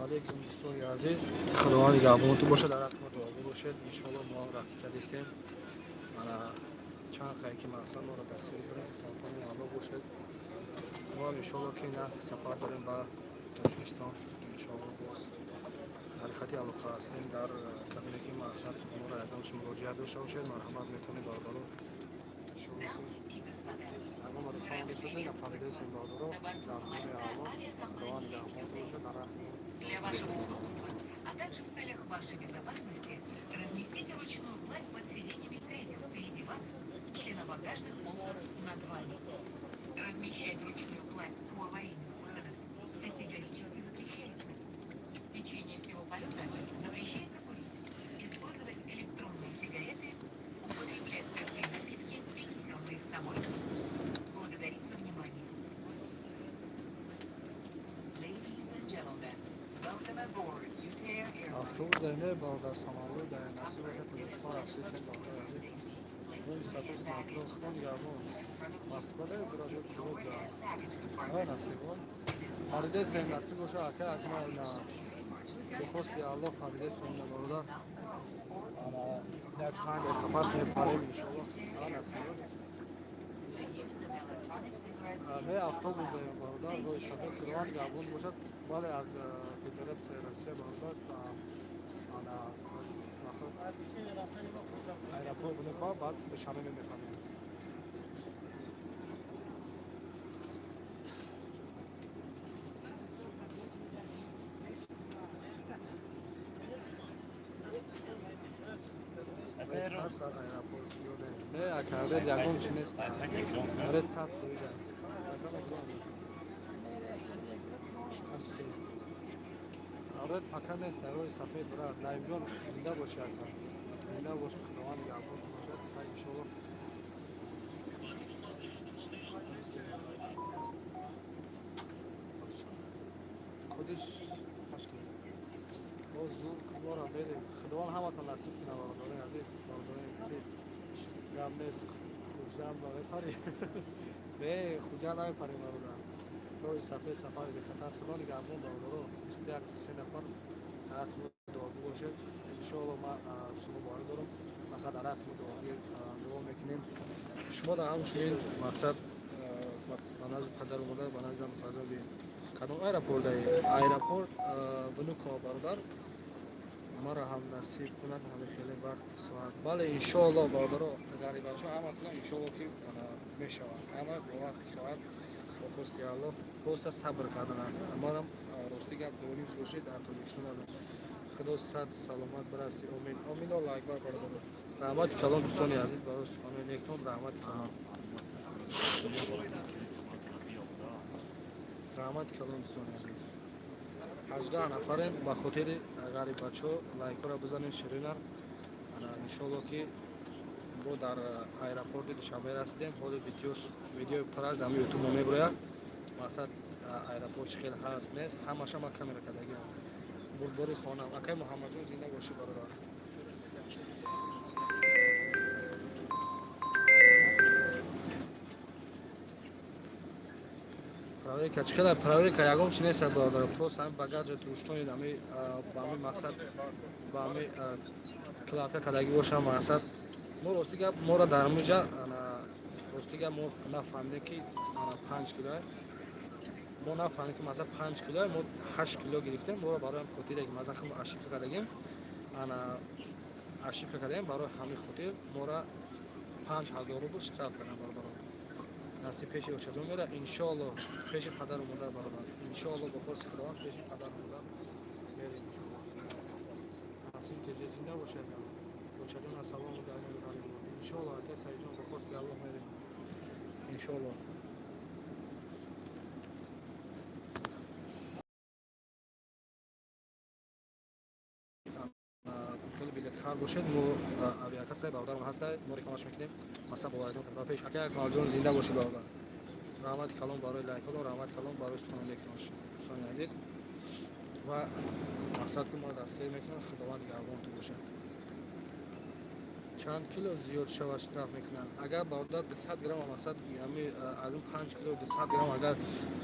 علیکم دوستان عزیز. خداوند نگهبانتون باشه، در رحم و دعا باشید. ان شاء الله ما هم رفیق هستیم. انا چند خیلی که مقصد ما را دستگیر داریم کمپانی الله باشد. ما هم ان شاء الله که نه سفر داریم به تاجیکستان. ان شاء الله باز در خط علاقه هستیم. در کابینه که مقصد ما را یادداشت مراجعه داشته باشید. مرحمت میتونید باردارو ان شاء الله اما ما دفعه می‌سازیم на фамилии Симбалдоро капитаны الله خداوند نگهبان باشه در رحم Для вашего удобства, а также в целях вашей безопасности, разместите ручную кладь под сиденьями кресел впереди вас или на багажных полках над вами. Размещать ручную кладь у аварийных выходов категорически запрещается. В течение всего полета запрещается курить, использовать электронные сигареты, употреблять спиртные напитки, принесенные с собой. Благодарим за внимание. Ladies and gentlemen, welcome aboard UTAir автобус Airline. дар бар самолот дар насиб боша телефон рахсисем бардор ин сафар снатро хон ямо масъала биродар куроб да ай насибон фариде сен насиб боша ака акма на бихости аллоҳ фариде сен бародар ана як панд қапас мепарем иншоаллоҳ ай насибон не автобус дар бародар рои сафар худованд нигҳбон бошад бале аз федератсияи россия бародар ана аэропорт буникҳо баъд ба шамиме мефаҳмем ҳаст дар аэропорт ёдем не акаред ягон чи нест аред сад фоиза аред ака нест рои сафед брат наимҷон зинда боши ака зинда боши худованд нигҳбон бошад хай иншоаллоҳ خودش مشکل باز زور کمارا بده خداوند همتون نصیب کنه بارداره عزیز بارداره خیلی گم نیست خوجم باقی پری به خوجا نمی پری باردار روی صفحه سفاری به خطر خدا نگهبان بارداره 21 نفر حق دعابو باشد انشاءالله ما شما باری دارم فقط در حق دعابی دعا میکنین شما در همچنین مقصد به نزد پدر و مادر به نزد زن فرزند بیاین کدام аэропорт аэропорт внука бародар мара ҳам насиб кунад ҳами хеле вақт соат бале иншоаллоҳ бародаро гарибаша ҳаматона иншоаллоҳ ки мешавад ҳама бо вақти соат бо хости аллоҳ просто сабр кардан амарам рости гап доним сӯшид дар тоҷикистон худо сад саломат бираси омин омин аллоҳ акбар бародаро раҳмати калом дӯстони азиз барои суханои нектон раҳмати калом раҳмати калом дӯстони азиз 18 нафарем ба хотири ғарибачаҳо лайкҳоро бизанед ширинар иншоаллоҳ ки мо дар аэропорти душанбе расидем ҳоли видеои пураш дар ютуб мебирояд мақсад аэропорти хеле ҳаст нест ҳамаша ма камера кардагиам бурбори хонам акай муҳаммадон зинда бошӣ бародар проверка чиқадар проверка ягон чи нест бародар просто ҳами багаҷа руштони ба ҳами мақсад ба ҳами клафя кардагӣ бошам мақсад мо рости гап моро дар миҷа рости гап мо нафаҳмидем ки 5 кило мо нафаҳмидем ки масалан 5 кило мо 8 кило гирифтем моро барои хотире ки масалан худо ошибка кардагим ошибка кардагим барои ҳамин хотир моро 5000 рубл штраф кардам бародар насиб пеши очазон мера иншоаллоҳ пеши падару модар бародар иншоаллоҳ бо хости худованд пеши падару модар мерем насиб теҷе зинда бошад очазон ассалому алайкум иншоаллоҳ ака саидҷон бо хости аллоҳ мерем иншоаллоҳ خیلی بلیط خر باشد ما авиакасаи бародарон ҳаста мо рекламаш мекунем масалан бо айдон карда пеш ака акмалҷон зинда бошед бародар раҳмати калом барои лайкҳо раҳмати калом барои суханони дӯстони азиз ва мақсад ки мо дастгирӣ мекунем худованд нигҳбонтон бошад чанд кило зиёд шавад штраф мекунанд агар бародар 200 грамм мақсад аз ин 5 кило 200 грамм агар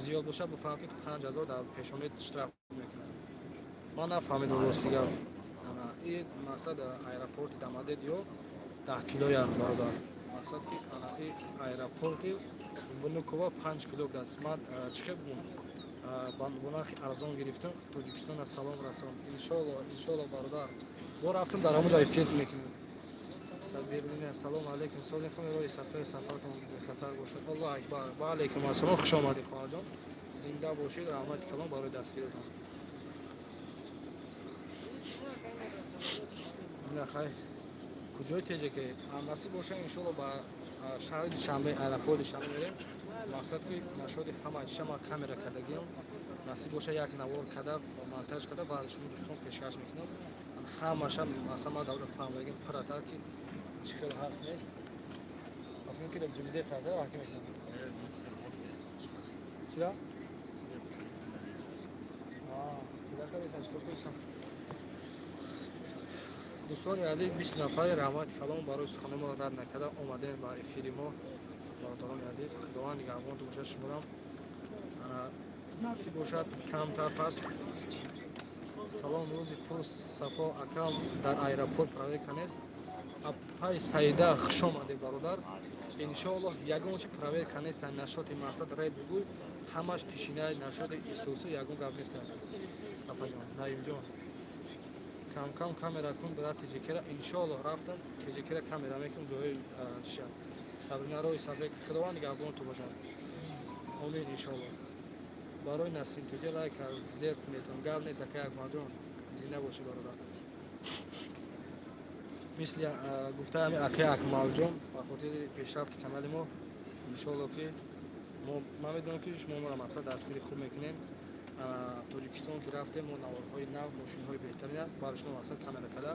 зиёд бошад буфаҳм ки 5000 дар пешонед штраф мекунанд من نفهمیدم راستیگه این مقصد аэропорти дамадед ё 10 килояк бародар. Мақсад ки این аэропорти Внуково 5 кило даст. Ман чиқе бум бо нархи арзон гирифтам. Тоҷикистон аз салом расон. Иншолло бародар. Бо рафтам дар ҳамон ҷо эфир мекунем. Сабирина салом алейкум. Соли хум рои сафартон бехатар бошад. Аллоҳу акбар. Ва алейкум ассалом. Хуш омадед хоҳаҷон. Зинда бошед. Раҳмати калон барои дастгиритон. Нахай. Куҷои теҷе ки насиб боша иншолло ба шаҳри Душанбе аэропорти Душанбе мерем. Мақсад ки нашоди ҳама шама камера кардагиам. Насиб боша як навор када монтаж када баъд шумо дӯстон пешкаш мекунам. Ҳамаша масалан ма давра фаҳмидагим пиратар ки чӣ хел ҳаст нест. Афҳмем ки дар ҷумиде саза ҳакӣ мекунам. Чия? дӯстони азиз 20 нафари раҳмати калон барои сухани мо рад накарда омадем ба эфири мо. бародарони азиз худованд нигаҳбонтон бошад. шуморам насиб бошад камтар пас салом рӯзи пур сафо акам дар аэропорт проверка нест. Пай саида хуш омадед бародар. иншоаллоҳ ягон чи проверка нест. нашоти мақсад ред бугӯй ҳамаш тишинаи нашоти исусу ягон гап нест. апаҷон наимҷон кам камера кун бира теҷекера. иншоаллоҳ рафтам теҷекера камера мекун ҷои шад сабринарои сафед худованд нигаҳбонтон бошад. омин иншоаллоҳ. барои насинтиҷа лайк зер кунедон гап нест. ака акмалҷон зинда бошӣ бародар. мисли гуфтаам ака акмалҷон ба хотири пешрафти канали мо иншоаллоҳ ки ман медонам ки шумо моро мақсад дастгири хуб мекунед. тоҷикистон ки рафтем мо наворҳои нав мошинҳои беҳтарина барои шумо мақсад камера када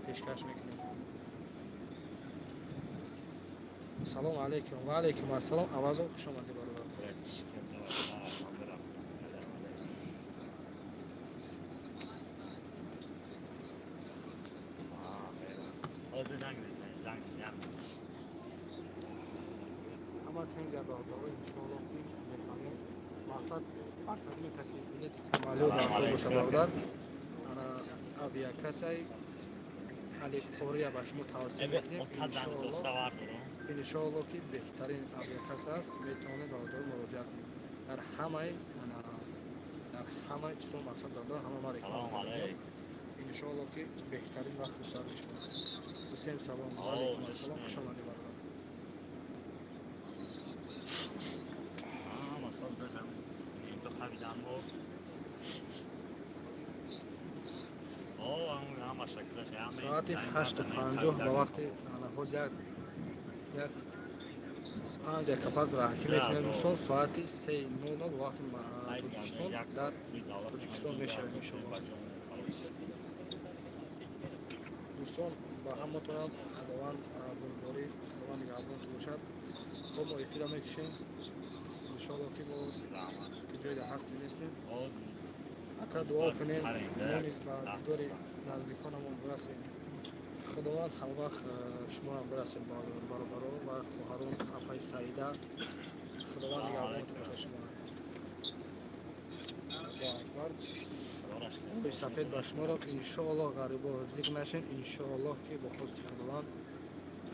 пешкаш мекунем. салом алейкум. ва алейкум ассалом. авазо хуш омадед бародар. ҳама тенҷа бародаро иншоаллоҳ ки мефаҳмем мақсад акадми такибилети самолёт дар боша бародар. авиакасаи алиқория ба шумо тавсия метиҳем. иншоаллоҳ ки беҳтарин авиакаса аст. метавонед бародаро муроҷиат кунед дар ҳамаи чизо мақсад бародар ҳама ма реклама кардем. иншоаллоҳ ки беҳтарин вақт гузар мешавад. ҳусейн салом алейкум ассалом. хуш омадед бародар. соати 8:50 ба вақти ҳоз як 5 дақиқа пас раҳакӣ мекунем дӯстон. соати 3:00 ба вақти тоҷикистон дар тоҷикистон мешавем иншоаллоҳ. дӯстон ба ҳаматонам худованд бурборӣ худованд нигаҳбонтон бошад. хоб мо эфира мекушем иншоаллоҳ ки боз ки ҷойда ҳастем нестем. ака дуо кунем мо низ ба дидори наздиконамон бирасем. худованд ҳамвақт шумоам бирасем бародарон ва хоҳарон апаи саида. худованд нигаҳбонтон бошад шумо. рӯи сафед ба шуморо иншоаллоҳ ғарибо зиқ нашен. иншоаллоҳ ки бо хости худованд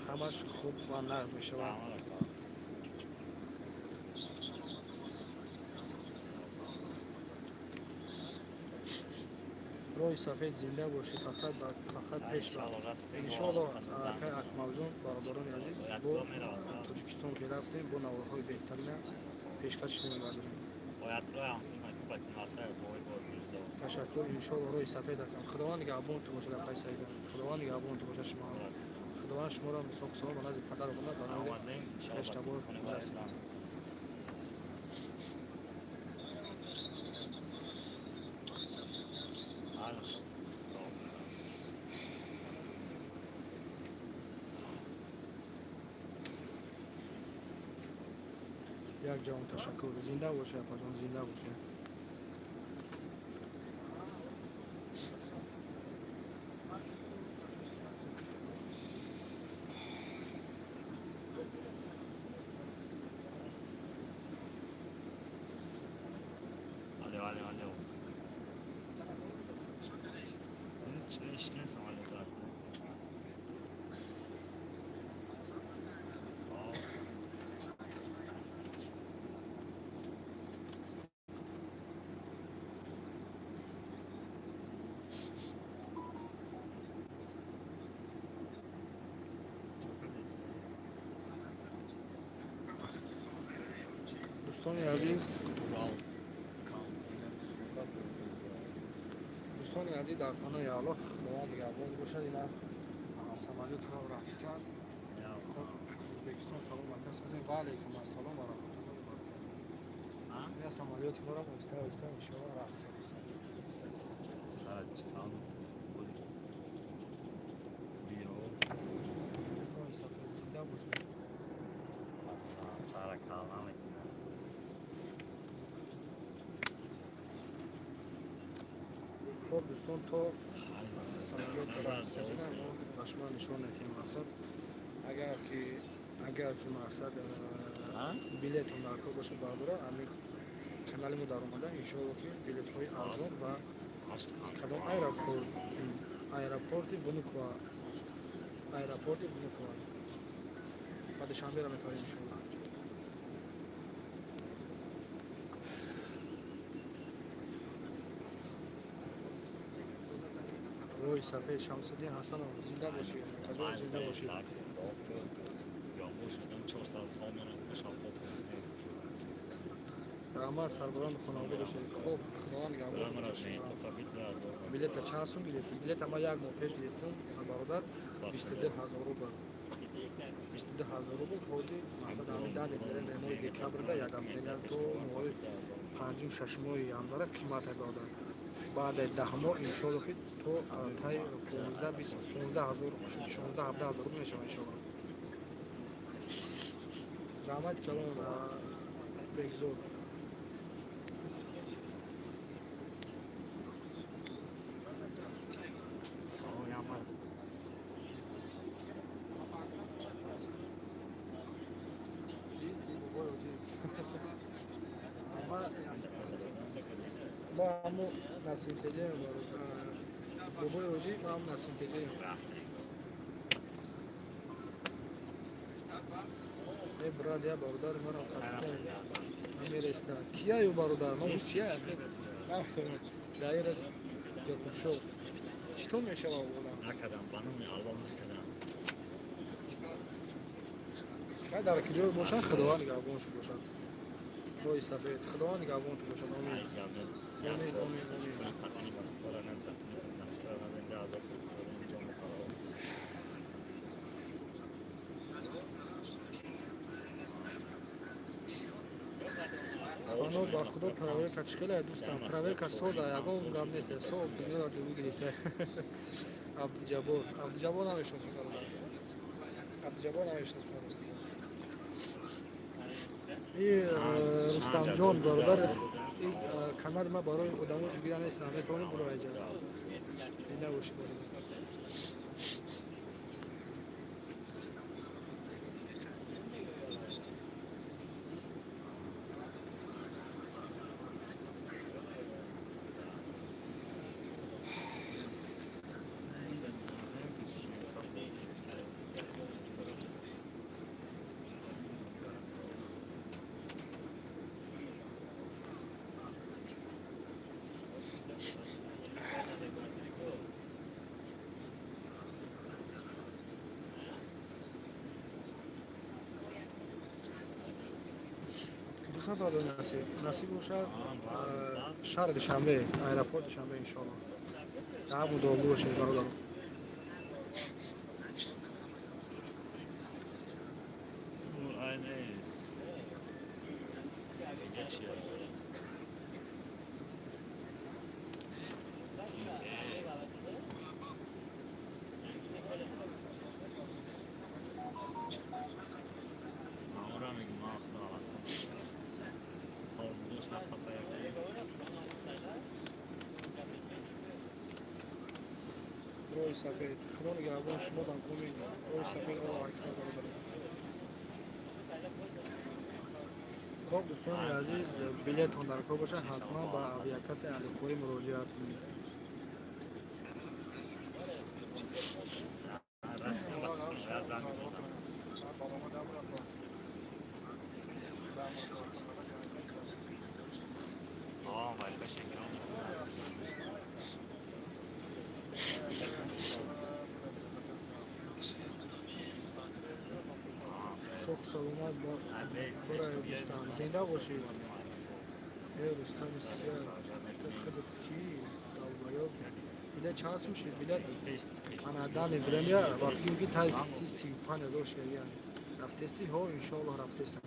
ҳамаш хуб ва нағз мешавад. рои сафед зинда бошӣ фақат пешва. иншоаллоҳ ака акмалҷон бародарони азиз бо тоҷикистон ки рафтем бо наворҳои беҳтарина пешкаш шумо мегардонем. ташаккур. иншоаллоҳ рои сафед акам худованд нигаҳбонтон бошад. апаи саида худованд нигаҳбонтон бошад шумо. худованд шуморо мисоқи салом ба назди падару модар ба назди хештабор расед. як ҷавон ташаккур. зинда бошед апаҷон зинда бошед. اشتین سمالیت رفت. دوستان عزیز، دوستان عزیز در پناه الله خداوند نگهبان باشد. اینا سمالیت ما را رفت کرد. خب ازبکستان سلام علیکم. و علیکم السلام و رحمت الله و برکاته. اینا سمالیت ما را آهسته آهسته ان شاء الله رفت کرد. سرت چکان بیو این صفحه زنده باشد. سر کلامت خب دوستان تا سمالیت را رفت کردن و شما نشان ندهیم مقصد اگر که مقصد بلیت هم در کار باشه برداره همین کانال ما در اومده انشاءالله که بلیت های ارزان و کدام аэропорти Внуково بعد شنبه را می‌تاریم انشاءالله. روی صفحه شمس‌الدین حسن زنده باشید. کجا زنده باشید. رحمت سربران خانواده باشید. خوب خداوند نگهدار باشید. بلیت چند سوم گرفتی؟ بلیت ما یک ماه پیش گرفتم برادر 22000 روبل. 22000 روبل حوزی مقصد همین دادیم در ماه دکامبر یک هفته تو ماه 5 6 ماه январ قیمت داده. بعد 10 ماه ان شاء الله تو تای 15 20 15000 16 17000 روبل میشه ان شاء الله. رحمت کلام بگذار. ما همو نسیم تجه بابای اوجی ما هم نسیم تجه ای برادر برادر مرا قطعه امیر استا کیا یو برادر نامش چیه نمی‌دونم دایر است یا خوب شو چطور میشه با نکردم بانومی آلبوم نکردم شاید در که جای باشن خداوند نگهبانش باشد. روی صفحه خداوند نگهبانت باشد. آمین آمین آمین آمین. پتنی بسپاره نمی‌دونم نسپاره نمی‌دونم آزاد کنم اینجا مخالف آنو با خدا پراورکا چخیله دوستم پراورکا سوزه یکم گام نیست سو اپتیمیو را جوی گرفته عبدالجبار نمیشناسم برادر عبدالجبار نمیشناسم این رستم جان برادر این کانال ما برای آدم‌ها جوگیرا نیست نمیتونیم برو اینجا زنده باشی برادر. دوستان فردا نصیب باشد شهر دوشنبه ایرپورت دوشنبه انشاءالله در همون دارو باشید برادر. Eines. روی صفحه خدا نگهبان شما دم امید روی صفحه الله اکبر برادر. خب دوستان عزیز بلیت تون در کار باشه حتما با یک کسی الکوی مراجعت کنید. باید زنگ بزنم. بابام دم رفت. ولی به شکل صبح سلامت برای دوستان زنده باشید. رستم سیاه تخت کی دالبایو بیله چانس میشید بیله انا دانی برمیا با فکر که تای سی 5000 شکریه رفته استی ها ان شاء الله رفته است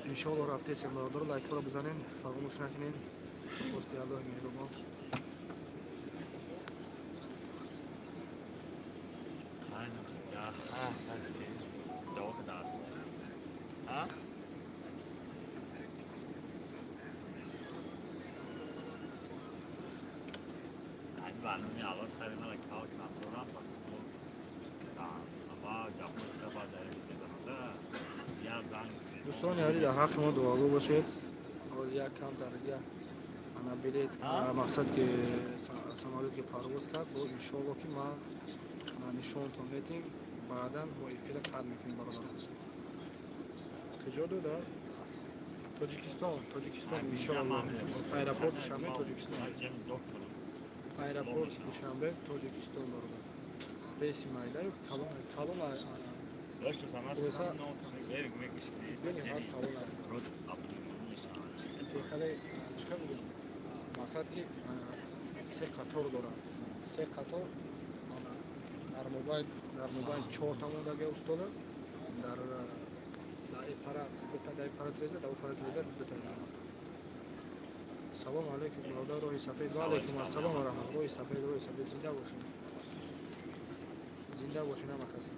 ان شاء الله رفته است برادر لایک رو بزنین فراموش نکنین پست الله مهربان برنامه اول سر من کار کنم دارم اما جمعه دفعه داره بزنم یا زنگ دوستان یاری در حق ما دعاگو باشید اور یک کم درگه انا بلیت مقصد که سمالت که پرواز کرد با ان شاء الله که ما انا نشون تو میتیم بعدا با افیر قد میکنیم برادر کجا دو در تاجیکستان ان شاء الله ایرپورت شنبه تاجیکستان ایرپورت شنبه تاجیکستان برادر بیسی مایدای کالون داشت سمت Burası verin gümekmiş beni hard kalona. rod aplikasyon Xale çıkabilir. Maksat ki سه قطار داره سه قطار در موبایل 4 تامون دیگه استاد در دای پارا بتا دای پارا تریزه دو پارا تریزه دو تا سلام علیکم برادر روی سفید و علیکم السلام و رحمت روی سفید زنده باشین هم کسی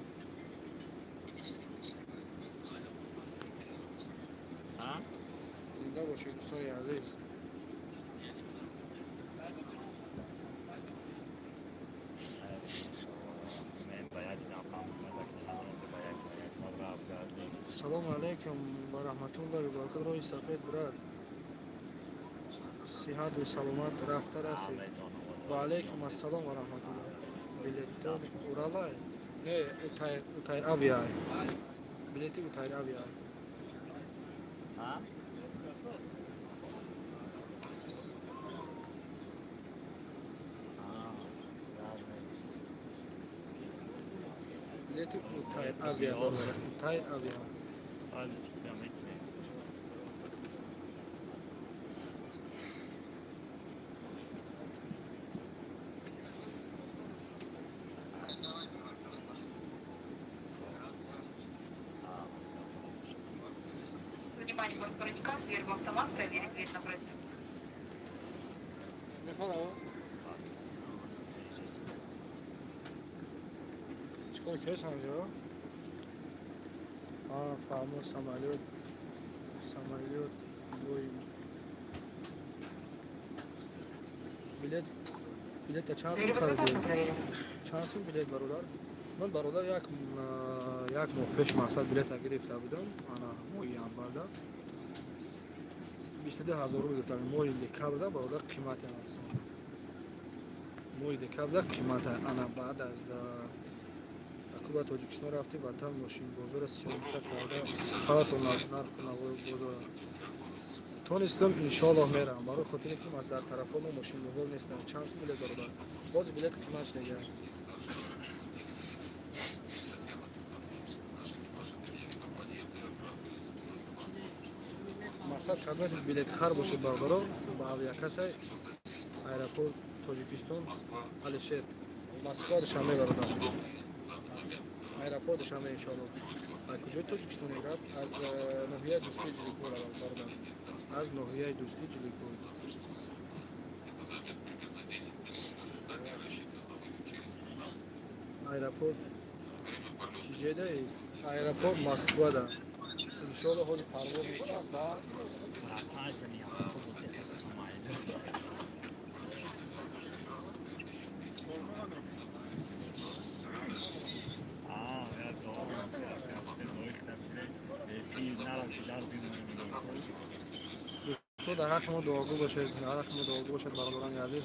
زنده باشین دوستان عزیز سلام علیکم و رحمت الله و برکاته روی سفید براد صحت و سلامت رفته رسید و علیکم السلام و رحمت الله بلیت اورالای نه اوتای آویای بلیت اوتای آویای بلیت اوتای آویا اوتای آویا Внимание, бортпроводника, дверь в автомат, проверить дверь напротив. Ne falan o? چیکار کیس هم یا؟ فرمون سمالیوت بویم بلیت چند سو خریدی؟ چند سو بلیت برادر؟ من برادر یک ماه پیش مقصد بلیت گرفته بودم انا موی انبارده 22,000 رو گرفتم موی دکبر برادر قیمت هم موی دکبر قیمت انا بعد از با تاجیکستان رفتی وطن ماشین بازار سیامتا کرده پات و نرخ و نوای بازار تونستم انشالله میرم برای خاطر که از در طرف ما ماشین بازار نیستن چند سو بلیت برادر باز بلیت قیمتش نگه مقصد کردن بلیت خر باشه برادر با اویا کسی ایرپورت تاجیکستان علیشیر مسکو شنبه برادر ایرپورت شنبه انشالله کجای تاجیکستان میرد از ناحیه دوستی جلیکور برادر از ناحیه دوستی جلیکور ایرپورت چیزی ده ایرپورت مسکو ده انشالله خود پرواز میکنم با سو در حق ما دعاگو باشید، در حق ما دعاگو باشید برادران عزیز.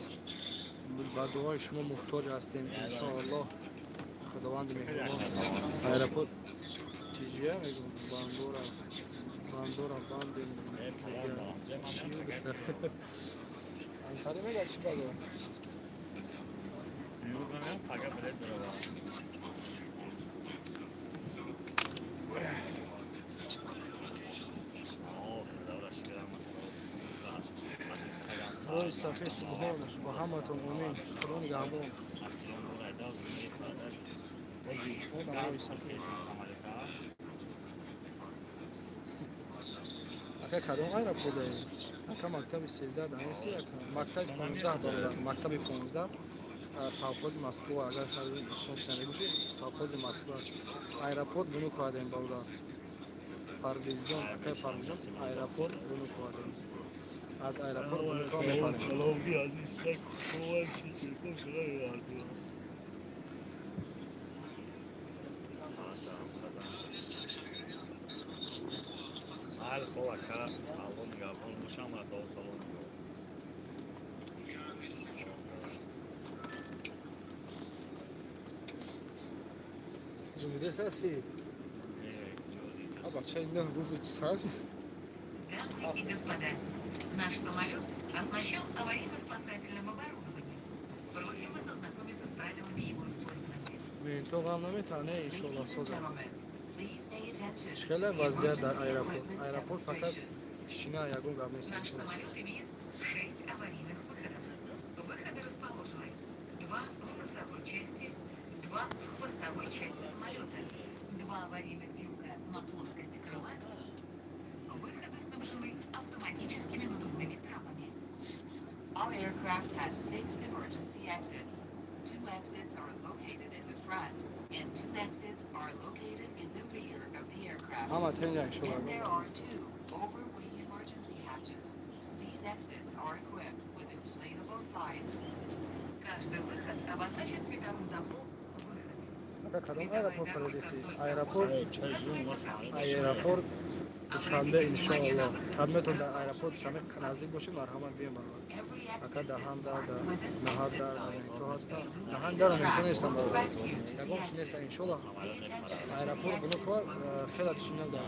با دعای شما محتاج هستیم ان شاء الله. خداوند مهربان ایرپورت تیجیه میگم باندورا باند چی بود انتاری میگه چی بگه امروز من میرم فقط بلیت داره با خدا را شکرم است روی صفحه سبحانش با همتون امین. خدا نگهبان. احترام رو ایده از اونی پادر بازی گاز کیسی مسامالی که اکا کدام ایرپورت داریم؟ اکا مکتب 13 دانستی اکا مکتب 15 بالا مکتب 15 совхози Москва. Агар шунавида бошед совхози Москва аэропорт вунук кардем балда Парвизҷон акай Парвизҷон аэропорт вунук кардем аз аэропорт вунука мекардем саломи аз истак ховар чи телефон шуда мевардем ҳар хол ака алло нигабон бошам ато салом ҷумида саси бачаи на руфи сар Дамы и господа, наш самолет оснащен аварийно-спасательным оборудованием. Просим вас ознакомиться с правилами его использования. мento ғам наметавонад иншоалло Ladies and созам gentlemen, please pay attention to чхела the вазъият дар emergency аэропорт equipment аэропорт фақат demonstration. тишина ягон гап нест Наш самолет имеет 6 аварийных выходов. Выходы расположены 2 в носовой части, 2 в хвостовой части самолета, 2 аварийных люка на плоскость крыла. Выходы снабжены автоматическими надувными трапами. Our aircraft has 6 emergency exits. 2 exits are located in the front, and 2 exits are located in the rear of the aircraft. ҳама тенҷа иншоалло And there are 2 overwing emergency hatches. These exits are equipped with inflatable slides. Каждый выход обозначен световым табло «Выход». ака кадом Световая аэропорт дорожка харидаси вдоль аэропорт прохода чай жун указывает вас направление аэропорт душанбе Обратите внимание на иншоалло выход. кадметон дар Расположен аэропорт душанбе рядом с вами. наздик бошед марҳамат бием барои Every ака exit is даҳан дар marked дар with an наҳар exit дар sign. то ҳаста даҳан The дар track амento will нестам direct you to the ягон чи неста exit. иншоалло Pay attention to аэропорт the гунуко exit closest. хела тишина дар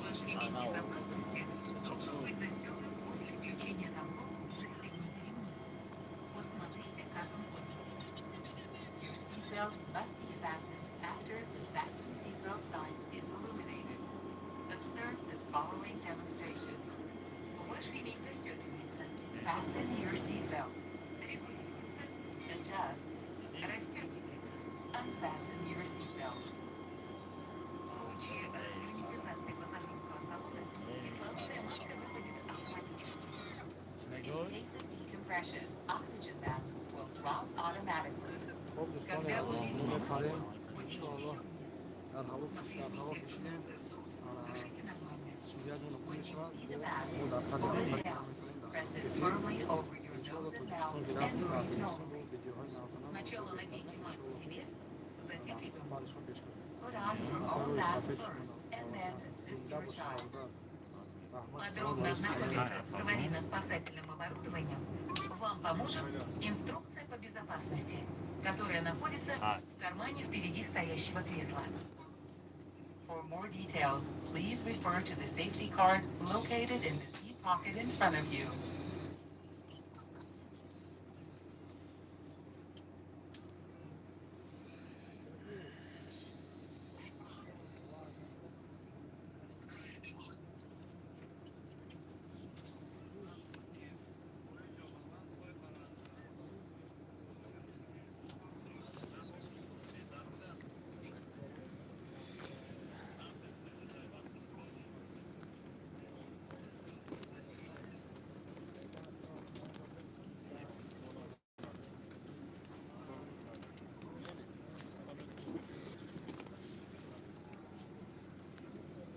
Ваш ремень безопасности должен быть застегнут после включения табло «Застегните ремни». Посмотрите, как он пользуется. Your seatbelt must be fastened after the fasten seatbelt sign is illuminated. Observe the following demonstration. Ваш ремень застегивается. Fasten your seatbelt. Регулируется. Adjust. Расстегивается. Unfasten your seatbelt. В случае разгерметизации пассажирского салона кислородная маска выпадет автоматически. In case of decompression, oxygen masks will drop automatically. хоб дӯстони Когда вы азиз увидите мепарем маску, поднимите ее вниз. дар ҳаво Плотно прижмите бишинем нос и рту. Дышите нормально. сӯягмон When you мешавад see the mask, мо дар pull it хати down. Press it firmly over your иншоалло nose and тоҷикистон mouth гирафтем and дар breathe афғонистон бо normally. видеоҳои навбанам Сначала наденьте маску себе, затем ребенку. баъдашон пеш кардем Put on your ака own рӯи mask сафед first, and then assist зинда your бош child. бародар раҳмат Подробно ознакомиться с аварийно-спасательным оборудованием вам поможет инструкция по безопасности, которая находится в кармане впереди стоящего кресла. For more details, please refer to the safety card located in the seat pocket in front of you.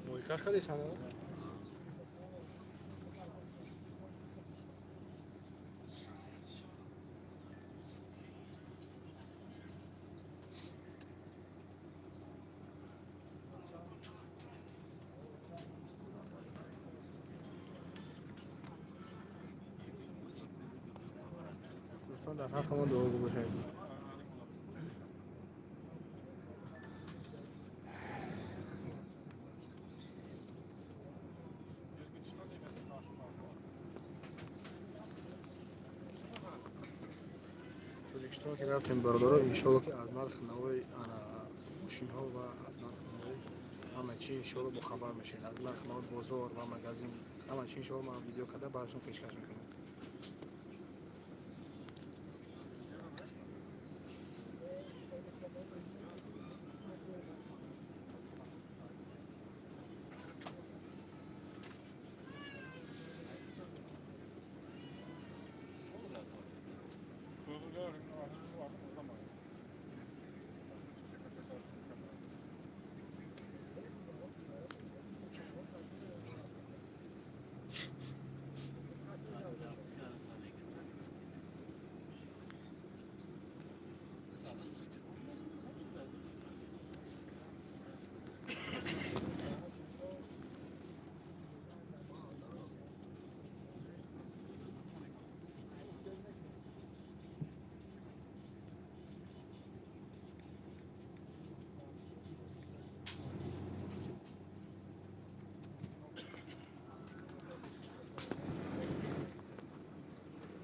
мойкаш кардесана دوستان در حق ما دعا بگوشید. O'zbekistonga kelayotgan birodarlar inshaalloh ki az narx navoy ana mashina va az narx navoy hamma chi inshaalloh bu xabar میشین از narx navoy bozor va magazin hamma chi inshaalloh man video karda barashon peshkash میکنم.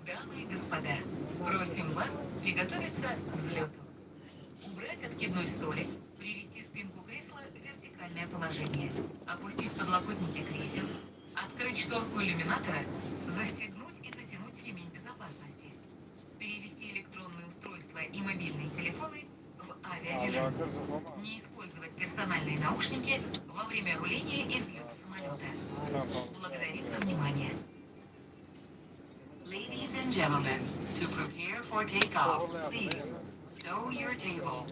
Дамы и господа, просим вас приготовиться к взлету. Убрать откидной столик, привести спинку кресла в вертикальное положение, опустить подлокотники кресел, открыть шторку иллюминатора, застегнуть и затянуть ремень безопасности, перевести электронные устройства и мобильные телефоны в авиарежим, не использовать персональные наушники во время руления и взлета самолета. Благодарим за внимание. Ladies and gentlemen, to prepare for takeoff, please stow your table.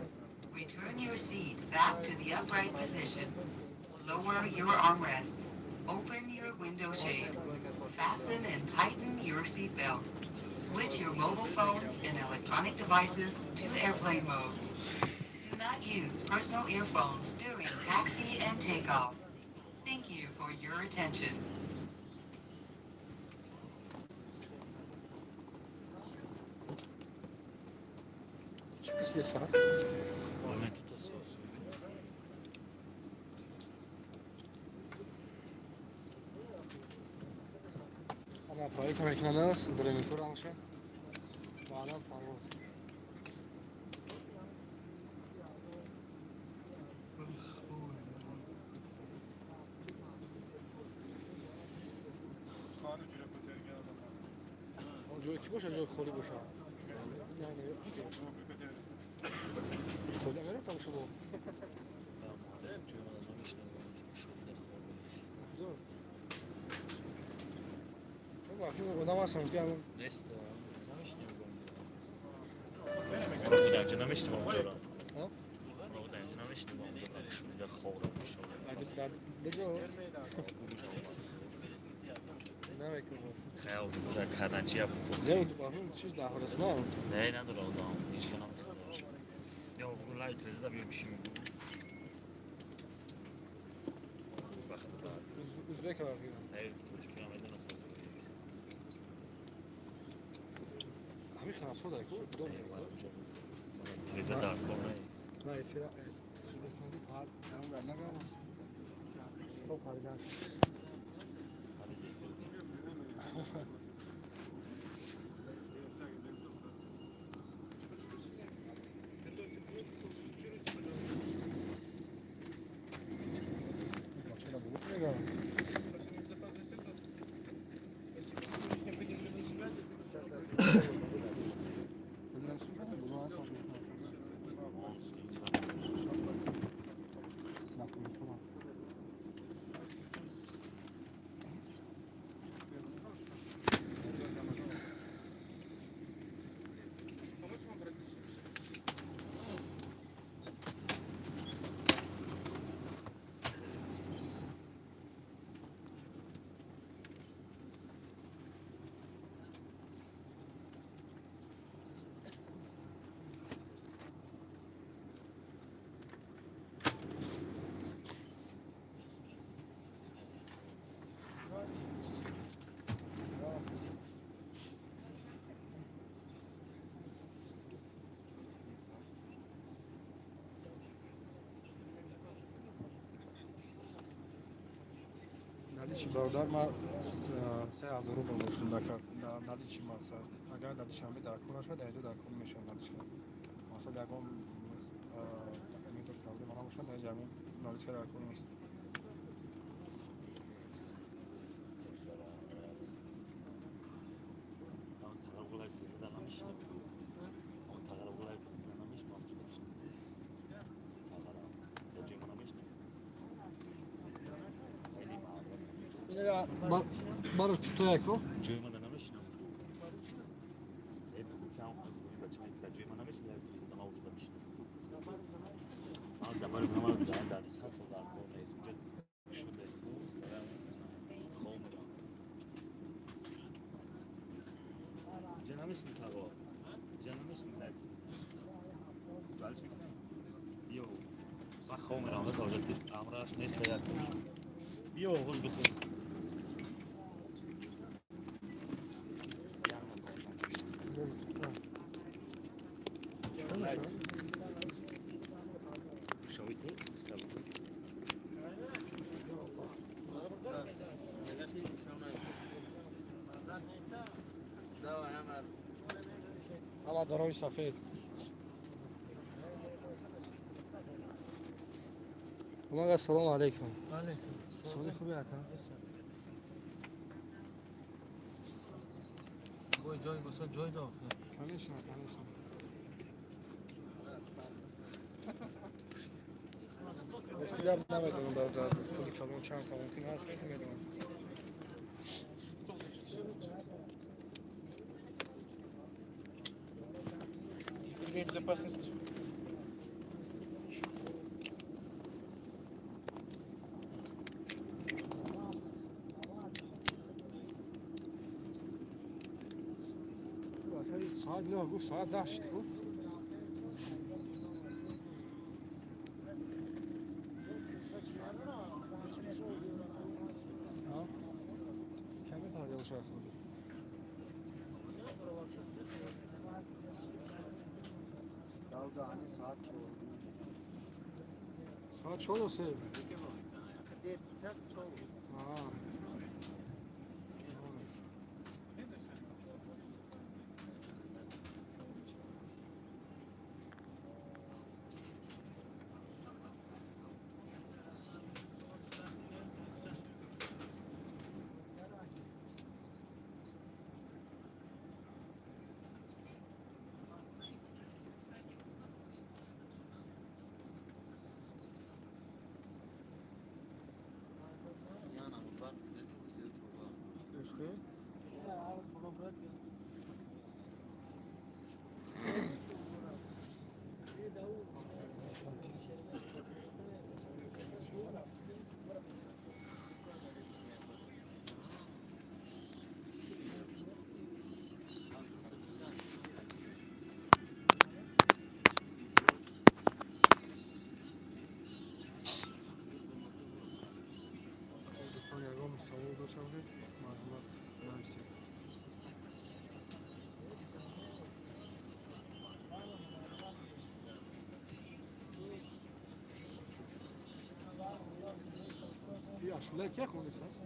Return your seat back to the upright position. Lower your armrests. Open your window shade. Fasten and tighten your seatbelt. Switch your mobile phones and electronic devices to airplane mode. Do not use personal earphones during taxi and takeoff. Thank you for your attention. Pis desene. Momento to sosu. Ama payı kemeklerine sındırın tur almışım. Bağlam parvoz. جای کی باشه جای خالی باشه. نه خالی نمیره تا باشه با. وقتی آدم هستم که همون نیست نمیشنیم اونجا اینجا نمیشنیم اونجا را اینجا نمیشنیم اونجا را شونیده خورم میشه دجا نمیکنم خیلی بوده کرنچی هم بخور نه اون چیز در حالت نه نه نداره آدم هیچ کنم یا اون لایت رزیده بیر میشیم Uzbek var diyor. Evet, Türkiye Amerika'da nasıl Abi خلاص صدق دون Teyze daha kolay. ما يفرق خدك نادي بعد هم قال لك تو خالدان چی برادر ما 3000 رو گذاشتم در چی مقصد اگر در شنبه در کار شد در در کار میشه نداشت مثلا یکم دکومنت کاری من باشم در جمع نالج در کار نیست Barış pisto jako? Cuyma da namış ne? Hep bu kan bacım da cuyma namış ya biz de avuçta pişti. Az da barız zaman da sat da ko ne sucuk şu da bu خمر جنامش نتاقو جنامش نتاق بالش میکنم بیو صح خمر هم بس وجدت امراش نیست یا بیو غل بخیر شويته سبب حالا دروی سفید اومد السلام علیکم علیکم سوال خوبی اکا بای جای بسا جای داخل کنیش نه استیگر نمیدونم در کلی کلون چند تا ممکن هست نمیدونم ремень безопасности. ساعت نه گفت ساعت 10 شد کمی تر یواش ساعت 4 و 3 دوستان یگام سوال داشتم معلومات نرسید بیا شوله که خونی ساز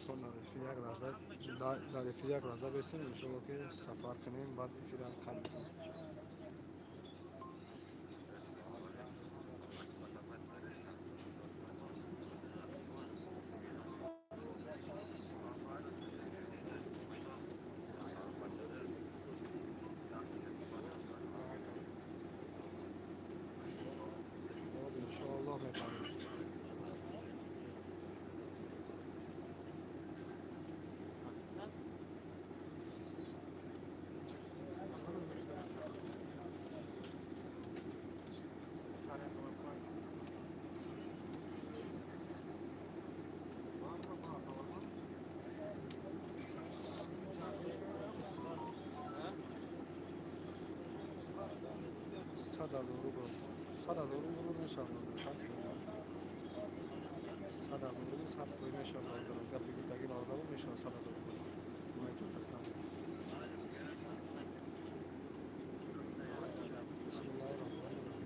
دوستان در یک لحظه بسیم انشاءالله که سفر کنیم بعد فیلم قبل 100,000 رو 100,000 رو میشم 100,000 رو 100 خوی میشم گپی گفتگی با میشم 100,000 رو میجوت کنم بسم الله الرحمن الرحیم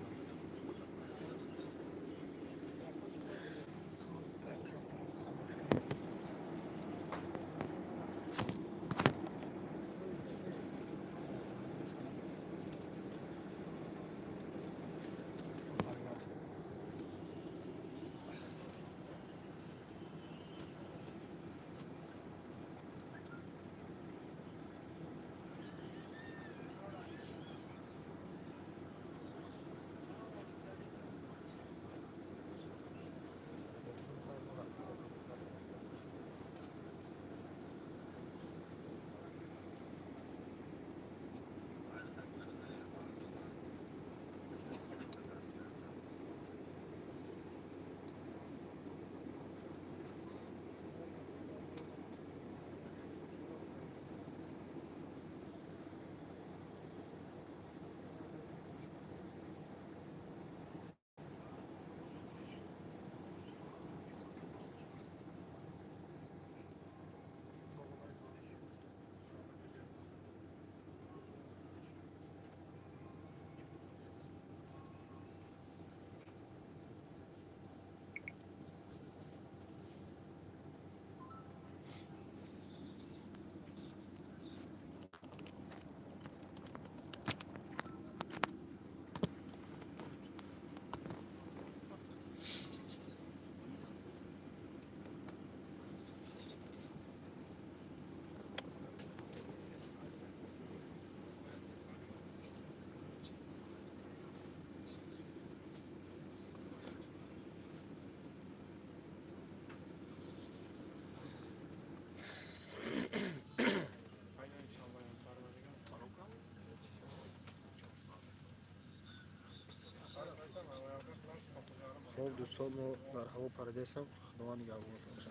خب دوستان ما در هوا پردیس هم خداوند نگهبان باشد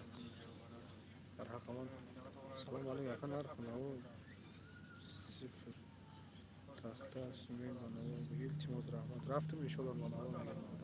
در حق من سلام علیکم یکن هر خناو صفر تخته سیمین و نوو بگیر تیموز رحمت رفتم ان شاء الله نوو